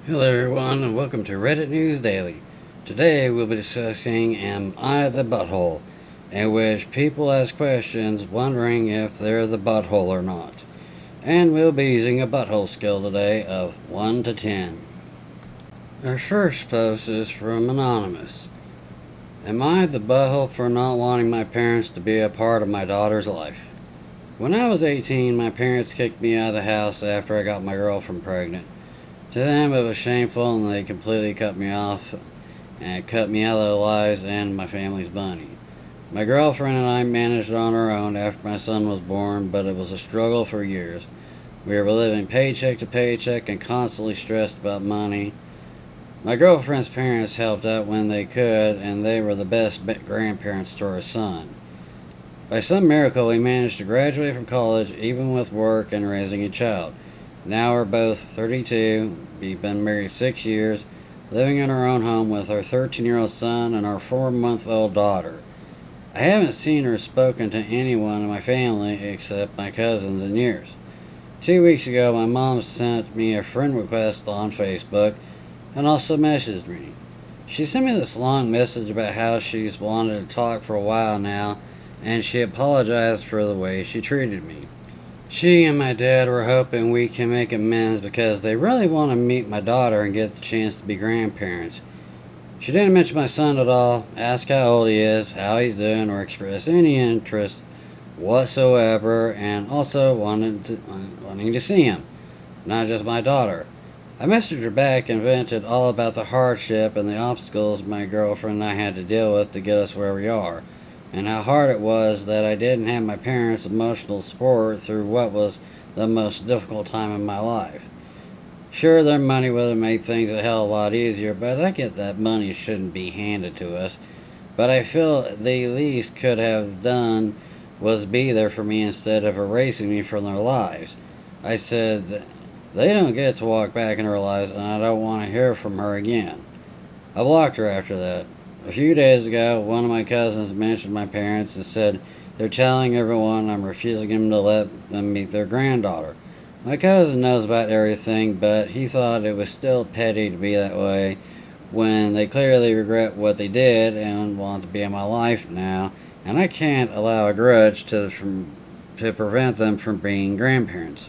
Hello everyone and welcome to Reddit News Daily. Today we'll be discussing Am I the Butthole? In which people ask questions wondering if they're the butthole or not. And we'll be using a butthole scale today of 1 to 10. Our first post is from Anonymous. Am I the butthole for not wanting my parents to be a part of my daughter's life? When I was 18, my parents kicked me out of the house after I got my girlfriend pregnant. To them, it was shameful, and they completely cut me off and cut me out of their lives and my family's money. My girlfriend and I managed on our own after my son was born, but it was a struggle for years. We were living paycheck to paycheck and constantly stressed about money. My girlfriend's parents helped out when they could, and they were the best grandparents to our son. By some miracle, we managed to graduate from college, even with work and raising a child. Now we're both 32, we've been married 6 years, living in our own home with our 13-year-old son and our 4-month-old daughter. I haven't seen or spoken to anyone in my family except my cousins in years. 2 weeks ago, my mom sent me a friend request on Facebook and also messaged me. She sent me this long message about how she's wanted to talk for a while now, and she apologized for the way she treated me. She and my dad were hoping we can make amends because they really want to meet my daughter and get the chance to be grandparents. She didn't mention my son at all, ask how old he is, how he's doing, or express any interest whatsoever, and also wanting to see him, not just my daughter. I messaged her back and vented all about the hardship and the obstacles my girlfriend and I had to deal with to get us where we are, and how hard it was that I didn't have my parents' emotional support through what was the most difficult time in my life. Sure, their money would have made things a hell of a lot easier, but I get that money shouldn't be handed to us. But I feel the least could have done was be there for me instead of erasing me from their lives. I said that they don't get to walk back in her lives, and I don't want to hear from her again. I blocked her after that. A few days ago, one of my cousins mentioned my parents and said they're telling everyone I'm refusing them to let them meet their granddaughter. My cousin knows about everything, but he thought it was still petty to be that way when they clearly regret what they did and want to be in my life now, and I can't allow a grudge to prevent them from being grandparents.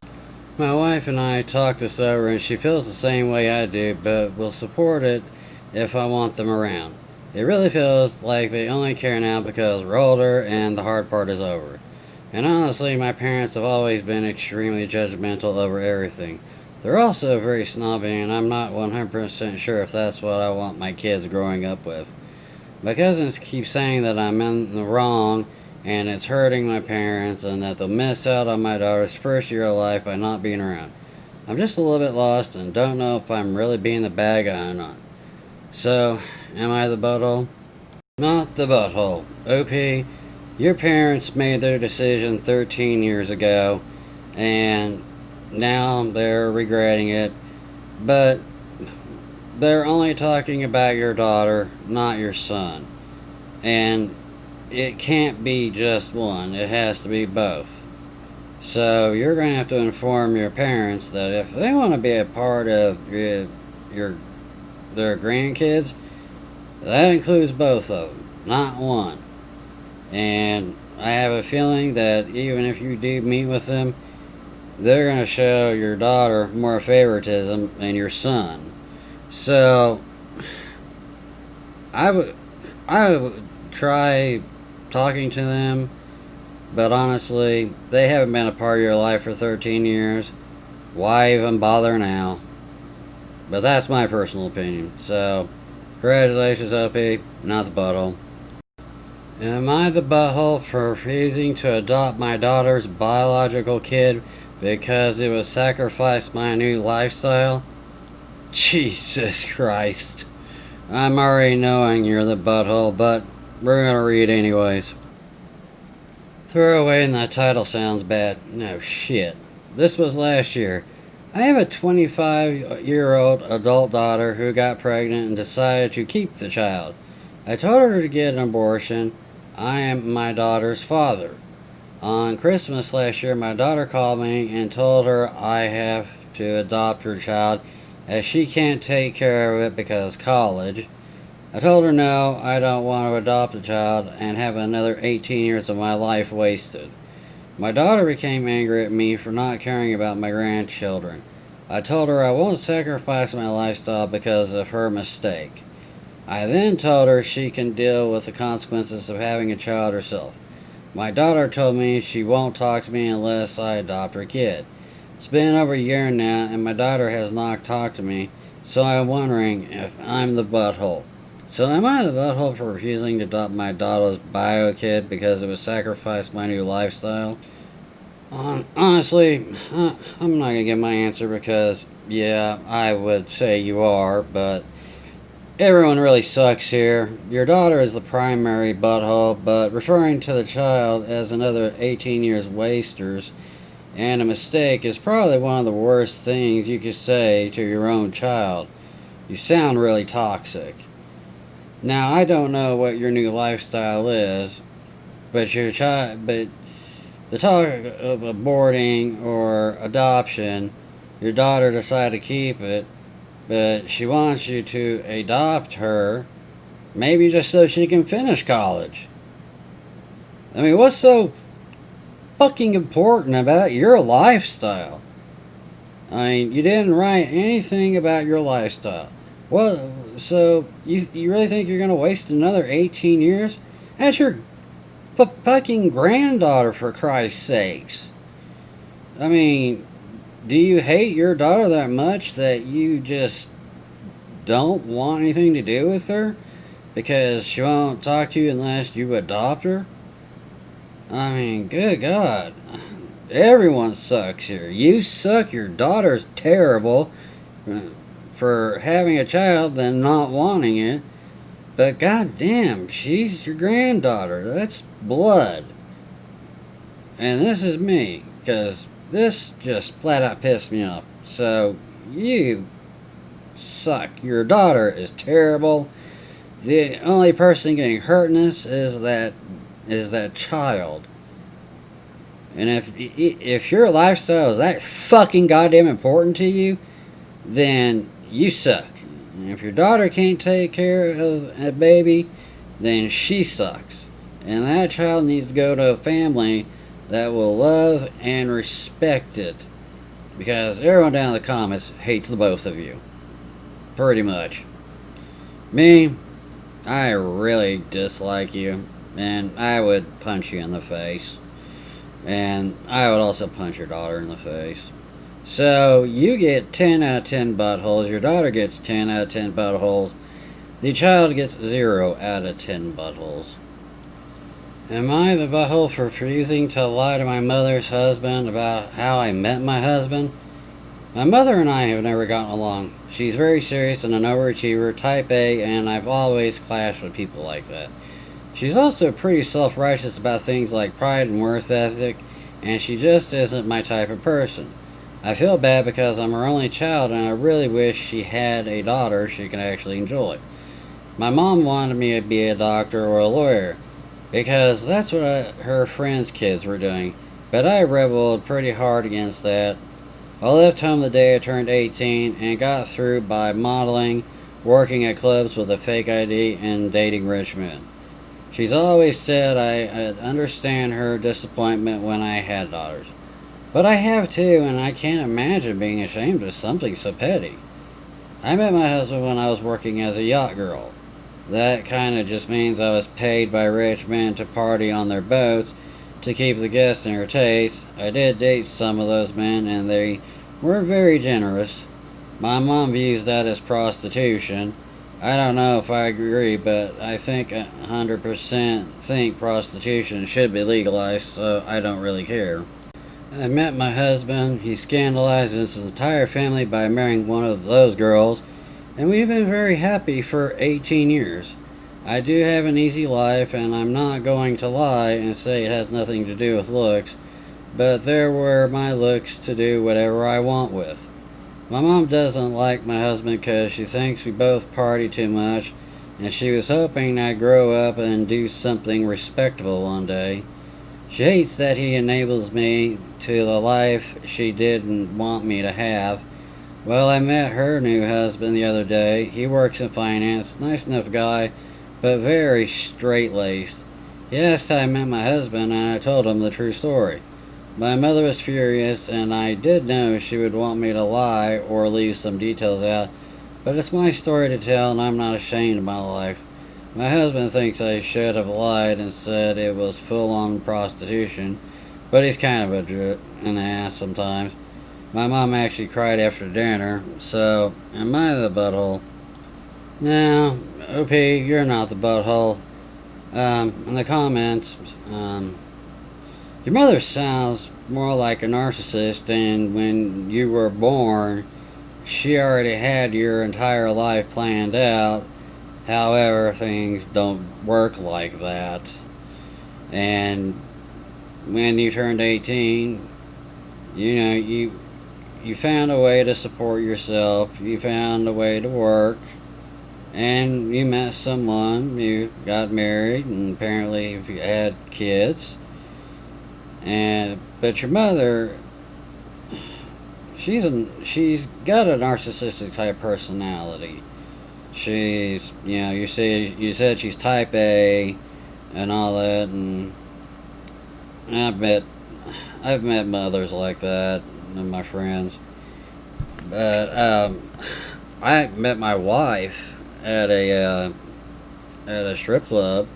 My wife and I talked this over, and she feels the same way I do, but will support it if I want them around. It really feels like they only care now because we're older and the hard part is over. And honestly, my parents have always been extremely judgmental over everything. They're also very snobby, and I'm not 100% sure if that's what I want my kids growing up with. My cousins keep saying that I'm in the wrong and it's hurting my parents and that they'll miss out on my daughter's first year of life by not being around. I'm just a little bit lost and don't know if I'm really being the bad guy or not. So, am I the butthole? Not the butthole. OP, your parents made their decision 13 years ago, and now they're regretting it, but they're only talking about your daughter, not your son. And it can't be just one, it has to be both. So, you're going to have to inform your parents that if they want to be a part of their grandkids, that includes both of them, not one. And I have a feeling that even if you do meet with them, they're going to show your daughter more favoritism than your son. So I would try talking to them, but honestly, they haven't been a part of your life for 13 years. Why even bother now? But that's my personal opinion. So, congratulations, OP, not the butthole. Am I the butthole for refusing to adopt my daughter's biological kid because it would sacrifice my new lifestyle? Jesus Christ. I'm already knowing you're the butthole, but we're gonna read anyways. Throw away and that title sounds bad. No shit. This was last year. I have a 25-year-old adult daughter who got pregnant and decided to keep the child. I told her to get an abortion. I am my daughter's father. On Christmas last year, my daughter called me and told her I have to adopt her child as she can't take care of it because college. I told her no, I don't want to adopt a child and have another 18 years of my life wasted. My daughter became angry at me for not caring about my grandchildren. I told her I won't sacrifice my lifestyle because of her mistake. I then told her she can deal with the consequences of having a child herself. My daughter told me she won't talk to me unless I adopt her kid. It's been over a year now, and my daughter has not talked to me, so I'm wondering if I'm the butthole. So am I the butthole for refusing to adopt my daughter's bio kid because it would sacrifice my new lifestyle? Honestly, I'm not gonna give my answer because, yeah, I would say you are, but everyone really sucks here. Your daughter is the primary butthole, but referring to the child as another 18 years wasters and a mistake is probably one of the worst things you could say to your own child. You sound really toxic. Now, I don't know what your new lifestyle is, but the talk of aborting or adoption, your daughter decided to keep it, but she wants you to adopt her, maybe just so she can finish college. I mean, what's so fucking important about your lifestyle? I mean, you didn't write anything about your lifestyle. Well, so you really think you're gonna waste another 18 years? That's your fucking granddaughter, for Christ's sakes. I mean, do you hate your daughter that much that you just don't want anything to do with her because she won't talk to you unless you adopt her? I mean, good God. Everyone sucks here. You suck, your daughter's terrible for having a child than not wanting it. But goddamn, she's your granddaughter. That's blood. And this is me, because this just flat out pissed me off. So, you suck. Your daughter is terrible. The only person getting hurt in this is that child. And if your lifestyle is that fucking goddamn important to you, then you suck. And if your daughter can't take care of a baby, then she sucks. And that child needs to go to a family that will love and respect it. Because everyone down in the comments hates the both of you. Pretty much. Me, I really dislike you. And I would punch you in the face. And I would also punch your daughter in the face. So, you get 10 out of 10 buttholes. Your daughter gets 10 out of 10 buttholes. The child gets 0 out of 10 buttholes. Am I the butthole for refusing to lie to my mother's husband about how I met my husband? My mother and I have never gotten along. She's very serious and an overachiever, type A, and I've always clashed with people like that. She's also pretty self-righteous about things like pride and worth ethic, and she just isn't my type of person. I feel bad because I'm her only child, and I really wish she had a daughter she could actually enjoy. My mom wanted me to be a doctor or a lawyer, because that's what her friends' kids were doing, but I rebelled pretty hard against that. I left home the day I turned 18 and got through by modeling, working at clubs with a fake ID, and dating rich men. She's always said I understand her disappointment when I had daughters. But I have too, and I can't imagine being ashamed of something so petty. I met my husband when I was working as a yacht girl. That kinda just means I was paid by rich men to party on their boats to keep the guests in her taste. I did date some of those men, and they were very generous. My mom views that as prostitution. I don't know if I agree, but I think 100% think prostitution should be legalized, so I don't really care. I met my husband. He scandalized his entire family by marrying one of those girls, and we've been very happy for 18 years. I do have an easy life, and I'm not going to lie and say it has nothing to do with looks, but there were my looks to do whatever I want with. My mom doesn't like my husband because she thinks we both party too much, and she was hoping I'd grow up and do something respectable one day. She hates that he enables me to the life she didn't want me to have. Well, I met her new husband the other day. He works in finance. Nice enough guy, but very straight laced. He asked how I met my husband, and I told him the true story. My mother was furious, and I did know she would want me to lie or leave some details out, but it's my story to tell, and I'm not ashamed of my life. My husband thinks I should have lied and said it was full on prostitution, but he's kind of an ass sometimes. My mom actually cried after dinner, so am I the butthole? No, OP, you're not the butthole. In the comments, your mother sounds more like a narcissist, and when you were born, she already had your entire life planned out. However, things don't work like that. And when you turned 18, you found a way to support yourself. You found a way to work, and you met someone. You got married, and apparently you had kids. But your mother, she's got a narcissistic type personality. She's, you said she's type A and all that, and I've met I've met mothers like that and my friends. But I met my wife at a strip club.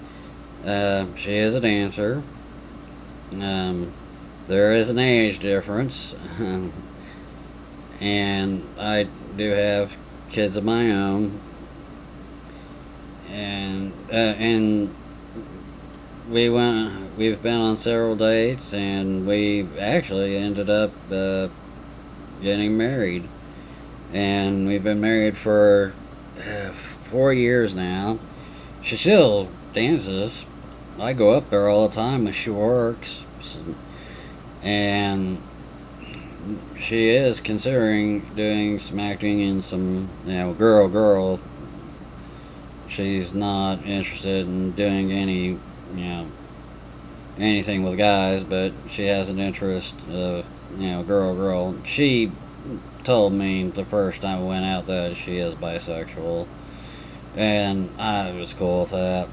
She is a dancer. There is an age difference, and I do have kids of my own, and we've been on several dates, and we actually ended up getting married, and we've been married for 4 years now. She still dances. I go up there all the time when she works, and she is considering doing some acting in some, girl. She's not interested in doing anything with guys, but she has an interest of, girl. She told me the first time we went out that she is bisexual, and I was cool with that.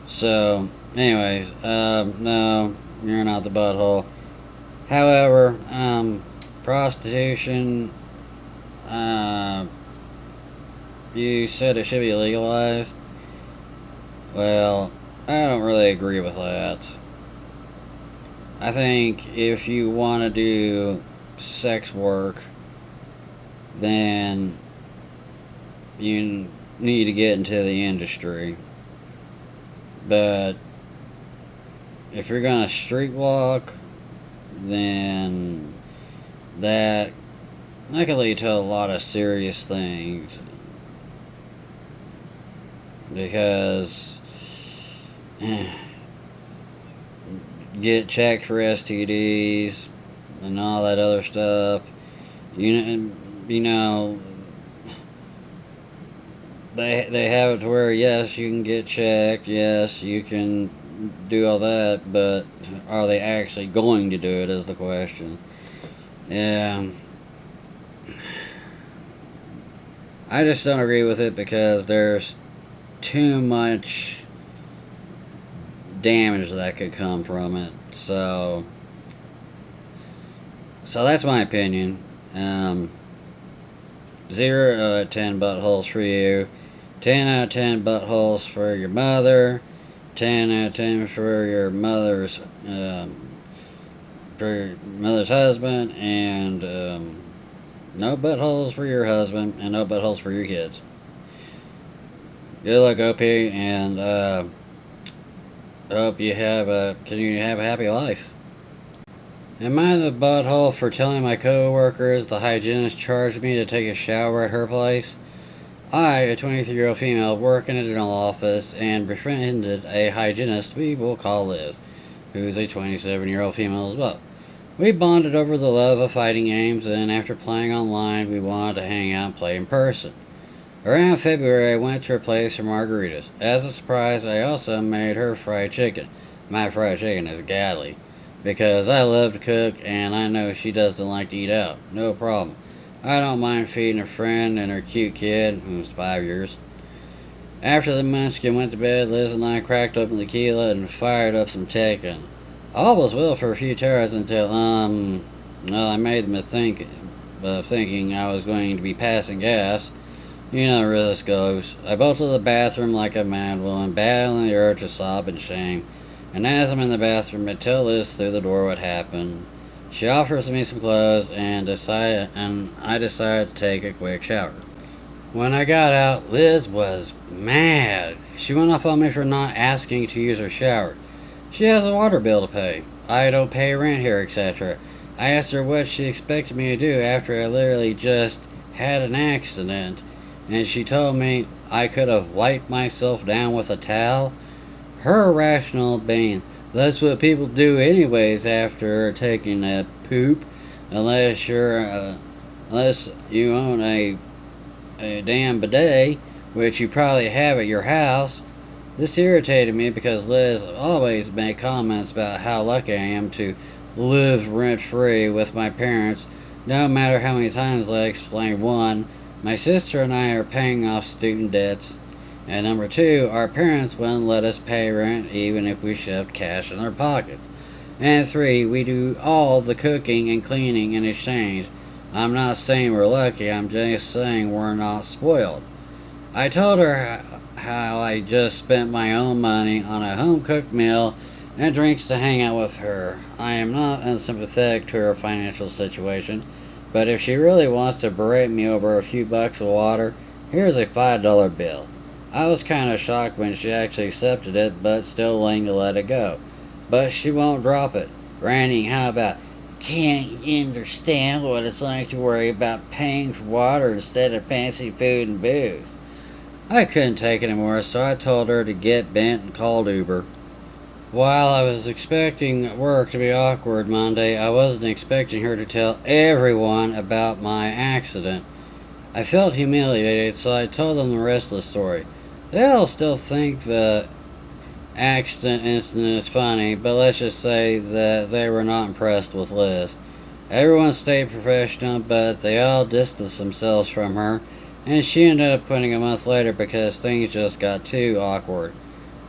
So, anyways, no, you're not the butthole. However, prostitution, you said it should be legalized. Well, I don't really agree with that. I think if you want to do sex work, then you need to get into the industry. But if you're gonna street walk, then that could lead to a lot of serious things, because get checked for STDs and all that other stuff. You know, they have it to where, yes, you can get checked, yes, you can do all that, but are they actually going to do it is the question. And I just don't agree with it, because there's too much damage that could come from it. So that's my opinion. 0 out of 10 buttholes for you. 10 out of 10 buttholes for your mother. 10 out of 10 for your mother's husband, and no buttholes for your husband, and no buttholes for your kids. Good luck, OP, and hope you continue to have a happy life. Am I the butthole for telling my coworkers the hygienist charged me to take a shower at her place? I, a 23-year-old female, work in a dental office and befriended a hygienist we will call Liz, who's a 27-year-old female as well. We bonded over the love of fighting games, and after playing online, we wanted to hang out and play in person. Around February, I went to her place for margaritas. As a surprise, I also made her fried chicken. My fried chicken is godly, because I love to cook, and I know she doesn't like to eat out. No problem. I don't mind feeding a friend and her cute kid, who's 5 years. After the munchkin went to bed, Liz and I cracked open the tequila and fired up some Tekken. All was well for a few hours until, well, I made the mistake of thinking I was going to be passing gas. You know where this goes. I bolted to the bathroom like a mad woman, battling the urge to sob in shame. And as I'm in the bathroom, I tell Liz through the door what happened. She offers me some clothes, and I decided to take a quick shower. When I got out, Liz was mad. She went off on me for not asking to use her shower. She has a water bill to pay. I don't pay rent here, etc. I asked her what she expected me to do after I literally just had an accident, and she told me I could have wiped myself down with a towel. Her rationale being, that's what people do anyways after taking a poop, unless you own a damn bidet, which you probably have at your house. This irritated me because Liz always made comments about how lucky I am to live rent-free with my parents, no matter how many times I explain, one, my sister and I are paying off student debts, and number two, our parents wouldn't let us pay rent even if we shoved cash in our pockets. And three, we do all the cooking and cleaning in exchange. I'm not saying we're lucky, I'm just saying we're not spoiled. I told her how I just spent my own money on a home-cooked meal and drinks to hang out with her. I am not unsympathetic to her financial situation, but if she really wants to berate me over a few bucks of water, here's a $5 bill. I was kind of shocked when she actually accepted it, but still willing to let it go. But she won't drop it, ranting how about, can't you understand what it's like to worry about paying for water instead of fancy food and booze? I couldn't take it anymore, so I told her to get bent and called Uber. While I was expecting work to be awkward Monday, I wasn't expecting her to tell everyone about my accident. I felt humiliated, so I told them the rest of the story. They all still think the accident incident is funny, but let's just say that they were not impressed with Liz. Everyone stayed professional, but they all distanced themselves from her, and she ended up quitting a month later because things just got too awkward.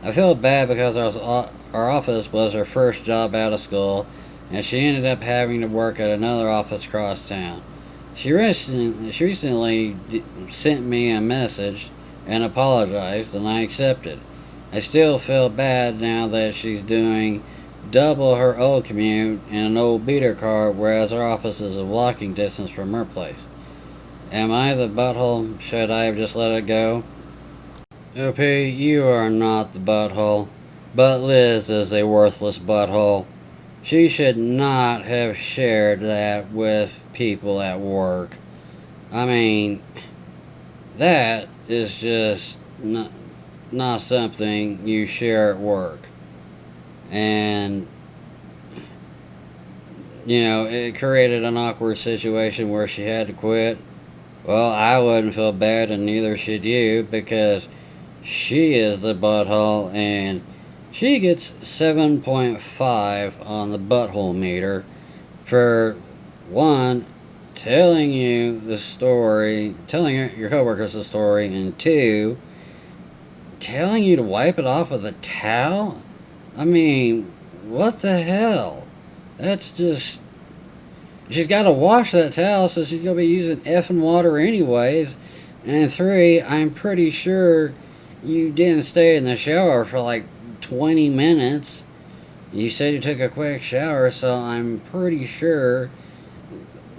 I felt bad because our office was her first job out of school, and she ended up having to work at another office across town. She recently sent me a message and apologized, and I accepted. I still feel bad now that she's doing double her old commute in an old beater car, whereas our office is a walking distance from her place. Am I the butthole? Should I have just let it go? OP, you are not the butthole, but Liz is a worthless butthole. She should not have shared that with people at work. I mean, that is just not something you share at work. And, it created an awkward situation where she had to quit. Well, I wouldn't feel bad, and neither should you, because she is the butthole, and she gets 7.5 on the butthole meter for one, telling you the story, telling your coworkers the story, and two, telling you to wipe it off with a towel? I mean, what the hell? That's just... She's got to wash that towel, so she's going to be using effing water anyways. And three, I'm pretty sure you didn't stay in the shower for like 20 minutes. You said you took a quick shower, so I'm pretty sure,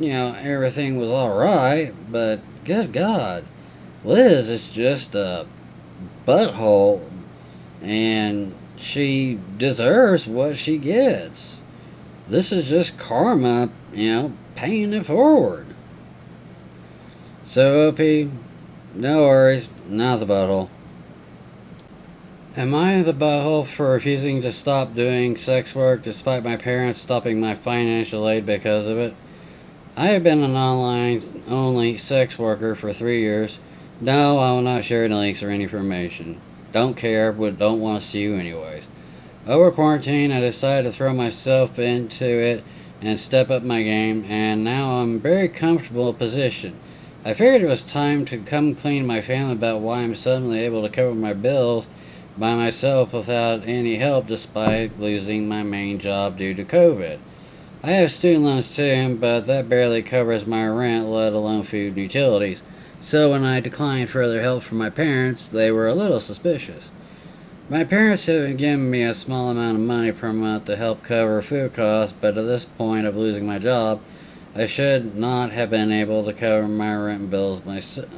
everything was alright. But good God, Liz is just a butthole, and she deserves what she gets. This is just karma, paying it forward. So, OP, no worries, not the butthole. Am I the butthole for refusing to stop doing sex work despite my parents stopping my financial aid because of it? I have been an online-only sex worker for 3 years. No, I will not share any links or any information. Don't care, but don't want to see you anyways. Over quarantine, I decided to throw myself into it and step up my game, and now I'm very comfortable position. I figured it was time to come clean to my family about why I'm suddenly able to cover my bills by myself without any help despite losing my main job due to COVID. I have student loans too, but that barely covers my rent, let alone food and utilities. So when I declined further help from my parents, they were a little suspicious. My parents have given me a small amount of money per month to help cover food costs, but at this point of losing my job, I should not have been able to cover my rent and bills myself.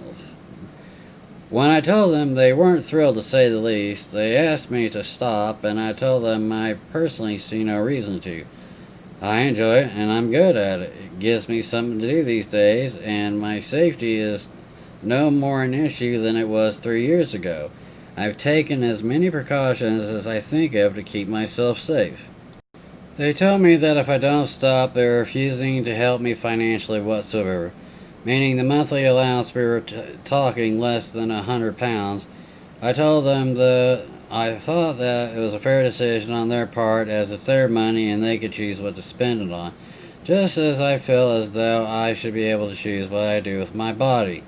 When I told them, they weren't thrilled to say the least. They asked me to stop, and I told them I personally see no reason to. I enjoy it, and I'm good at it. It gives me something to do these days, and my safety is no more an issue than it was 3 years ago. I've taken as many precautions as I think of to keep myself safe. They told me that if I don't stop, they're refusing to help me financially whatsoever, meaning the monthly allowance we were talking less than £100. I told them that I thought that it was a fair decision on their part as it's their money and they could choose what to spend it on, just as I feel as though I should be able to choose what I do with my body.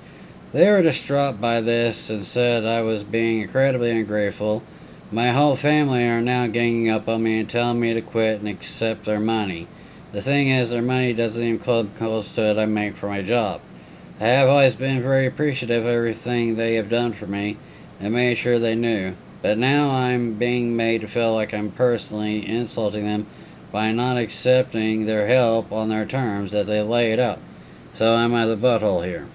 They were distraught by this and said I was being incredibly ungrateful. My whole family are now ganging up on me and telling me to quit and accept their money. The thing is, their money doesn't even come close to what I make for my job. I have always been very appreciative of everything they have done for me and made sure they knew. But now I'm being made to feel like I'm personally insulting them by not accepting their help on their terms that they laid out. So am I the butthole here?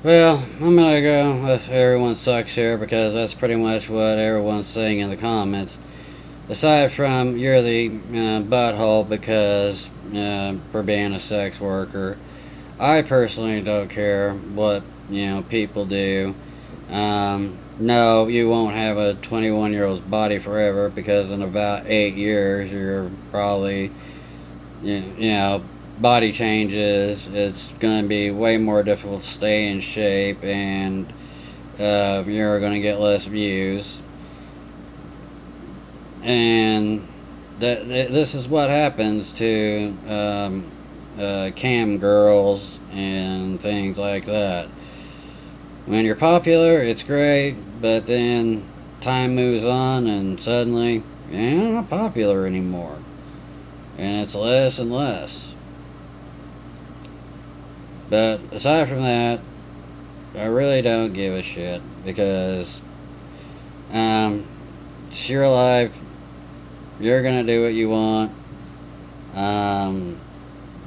Well, I'm gonna go with everyone sucks here because that's pretty much what everyone's saying in the comments. Aside from you're the butthole because for being a sex worker, I personally don't care what people do. No, you won't have a 21-year-old's body forever because in about 8 years you're probably, body changes. It's going to be way more difficult to stay in shape and you're going to get less views. And this is what happens to cam girls and things like that. When you're popular, it's great, but then time moves on and suddenly you're not popular anymore. And it's less and less. But aside from that, I really don't give a shit because it's your life. You're gonna do what you want.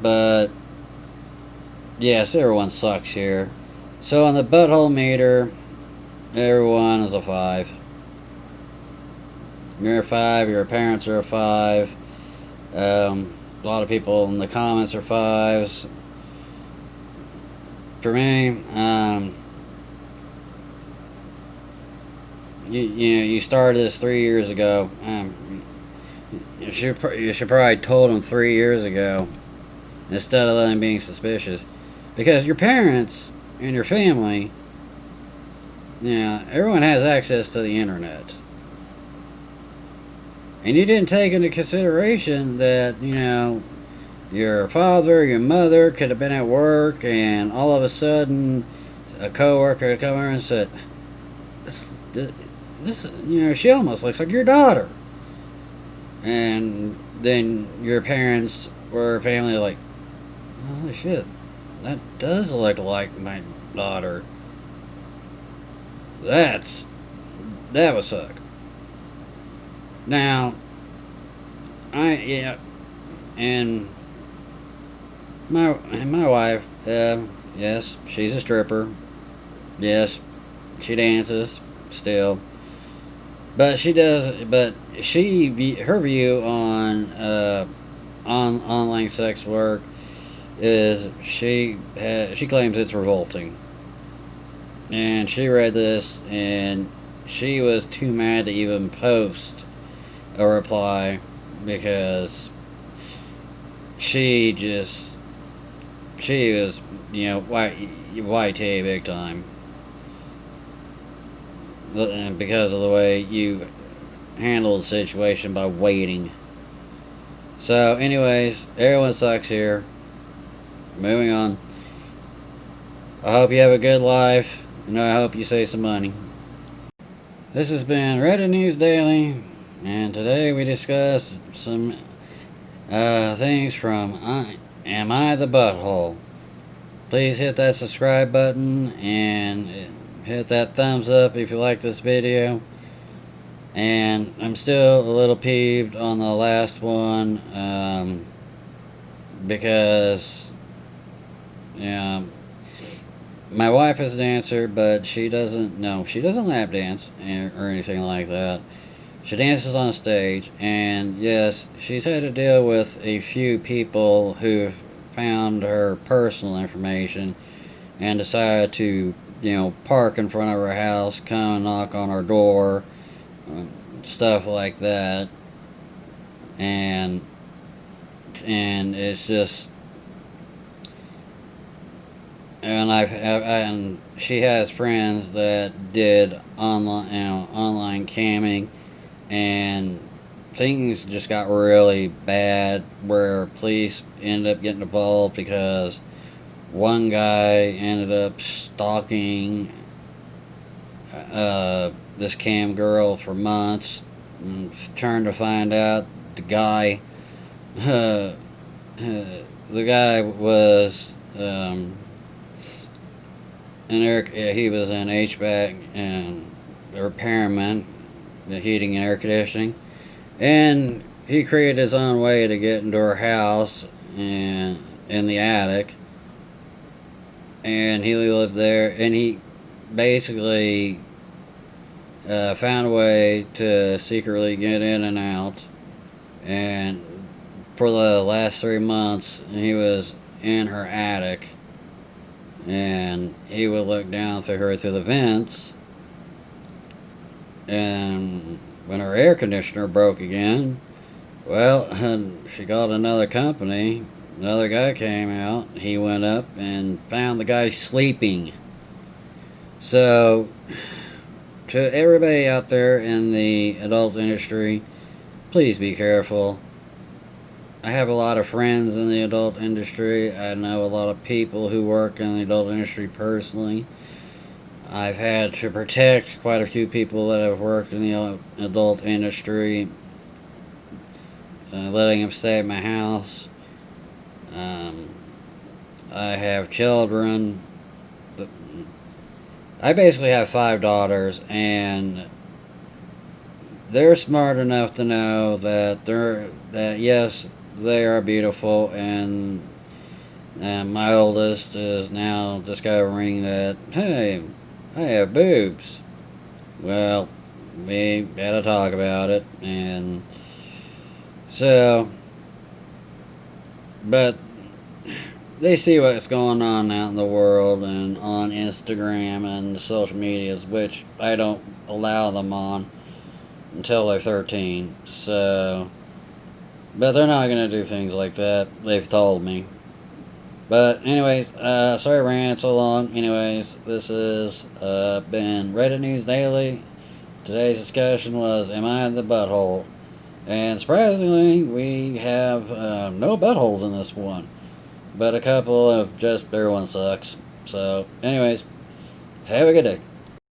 But yes, everyone sucks here. So on the butthole meter, everyone is a 5. You're a 5, your parents are a 5. A lot of people in the comments are 5s. For me, you started this 3 years ago. You should probably told them 3 years ago instead of them being suspicious, because your parents and your family, everyone has access to the internet. And you didn't take into consideration that, your father, your mother could have been at work and all of a sudden a coworker would come over and said, this she almost looks like your daughter. And then your parents or family are like, holy shit, that does look like my daughter. That would suck. Now, and my wife, yes, she's a stripper. Yes, she dances still. But her view on online sex work is she claims it's revolting. And she read this and she was too mad to even post a reply because she was YT big time. Because of the way you handle the situation by waiting. So, anyways, everyone sucks here. Moving on. I hope you have a good life, and I hope you save some money. This has been Reddit News Daily, and today we discussed some things from Am I the Butthole? Please hit that subscribe button and hit that thumbs up if you like this video. And I'm still a little peeved on the last one because my wife is a dancer, but she doesn't lap dance or anything like that. She dances on stage, and yes, she's had to deal with a few people who've found her personal information and decided to, park in front of her house, come and knock on her door, stuff like that. And it's just, and she has friends that did online camming, and things just got really bad where police ended up getting involved because one guy ended up stalking this cam girl for months, and turned to find out the guy was he was an HVAC and a repairman, the heating and air conditioning, and he created his own way to get into her house and in the attic, and he lived there, and he basically found a way to secretly get in and out. And for the last 3 months, he was in her attic, and he would look down through the vents. And when her air conditioner broke again, well, she called another company. Another guy came out. He went up and found the guy sleeping. So, to everybody out there in the adult industry, please be careful. I have a lot of friends in the adult industry. I know a lot of people who work in the adult industry personally. I've had to protect quite a few people that have worked in the adult industry, letting them stay at my house. I have children. I basically have 5 daughters, and they're smart enough to know that yes, they are beautiful, and my oldest is now discovering that, hey, I have boobs. Well, we had to talk about it, and so, but they see what's going on out in the world and on Instagram and the social medias, which I don't allow them on until they're 13. So, but they're not going to do things like that. They've told me. But anyways, sorry I ran so long. Anyways, this has been Reddit News Daily. Today's discussion was, am I the butthole? And surprisingly, we have no buttholes in this one. But a couple of just everyone sucks. So, anyways, have a good day.